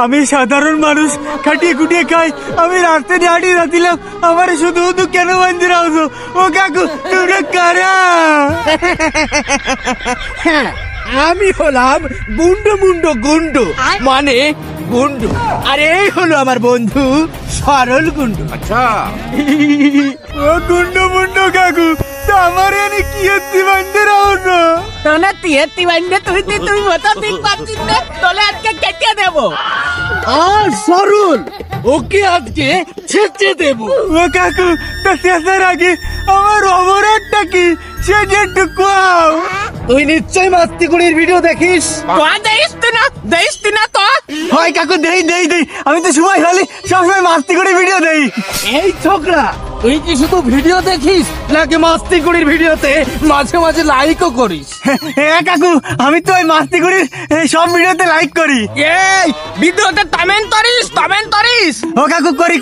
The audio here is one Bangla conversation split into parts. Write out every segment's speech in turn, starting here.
আমি সাধারণ মানুষ, খাটিয়ে খুটিয়ে খাই। আমি রাস্তায় দাঁড়িয়ে যাচ্ছিলাম, আমার শুধু শুধু কেন বান্ধে রাখছো? ও কাকু, তোমরা কারা? আমি হলাম গুন্ডু মুন্ডু গুন্ডু, মানে গুন্ডু। আর এই হলো আমার বন্ধু সরল গুন্ডু। আচ্ছা, ও গুন্ডু মুন্ডু কাকু, তো আমার এনে কি হচ্ছে বান্ধে রাখছো? তোনা তিয়াতি বান্ডে তুই মতো ঠিক পাচ্ছিস না, তোলে আজকে কেটে দেবো। আর সরল ওকে আজকে ছেঁচে দেবো। ও কাকু, তো শেষের আগে আমার অপরাধটা কি সেটা একটু কও। তুই নিশ্চয়ই মাস্তিগুড়ির ভিডিও দেখিস। দেখিস না তো? হয় কাকু, দেই। আমি তো সময় হলে সবসময় মাস্তি করে ভিডিও দেই। এই ছোকরা, তুই কি শুধু ভিডিও দেখিস নাকি মাস্তিগুড়ির ভিডিওতে মাঝে মাঝে লাইকও করিস? হ্যাঁ কাকু, আমি তো ওই মাস্তি করে সব ভিডিওতে লাইক করি। এই ভিডিওতে কমেন্ট করিস? ও কাকু, করি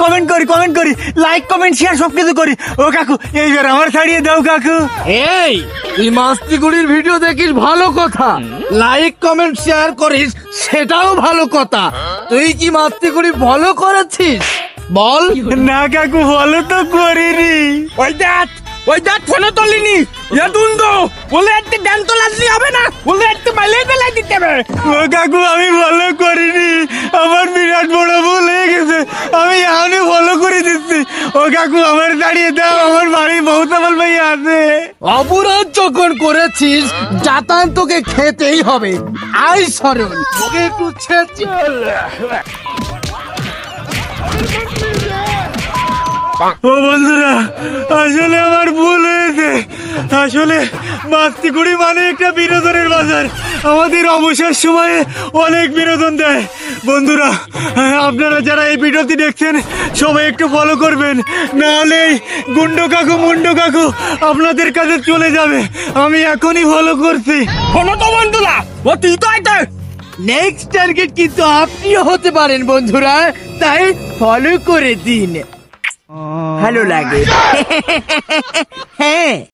কমেন্ট করি, লাইক কমেন্ট শেয়ার সবকিছু করি। ও কাকু, এইবার আমার ছাড়িয়ে দাও কাকু। এই তুই মাস্তিগুড়ির ভিডিও দেখিস ভালো কথা, লাইক কমেন্ট শেয়ার করিস সেটাও ভালো কথা। তুই কি মাস্তিগুড়ি ফলো করেছিস বল? না কাকু, ভালো তো করিনি। ওই দেখ ফোনে তোলিনি বলে একটু ড্যান তো লাগলি হবে না, বলে একটু বেলাই দিতে হবে। ও কাকু, আমি ভালো করিনি, আমার বিরাট বড় ভুল হয়ে গেছে। আমি এখনই ভালো করে দিচ্ছি। ও কাকু, আমার দাঁড়িয়ে দাও, আমার বাড়ি মৌতাবল ভাই আছে। অপরাধ যখন করেছিস যাতান তোকে খেতেই হবে। আই সরল, তোকে একটু ছেঁচে। ও বন্ধুরা, আসলে আমার ভুল হয়েছে। আসলে মাস্তিকুড়ি মানে একটা বিনোদনের বাজার। আমাদের অবসর সময়ে অনেক বিনোদন দেয়। বন্ধুরা, আপনারা যারা এই ভিডিওটি দেখছেন সবাই একটু ফলো করবেন, নাহলে গুন্ডো কাকু মুন্ডো কাকু আপনাদের কাছে চলে যাবে। আমি এখনই ফলো করছি। শোনো তো বন্ধুরা, ও তুই তো আইতে নেক্সট টার্গেট কিন্তু আপনিও হতে পারেন বন্ধুরা, তাই ফলো করে দিন, ভালো লাগে। হ্যাঁ।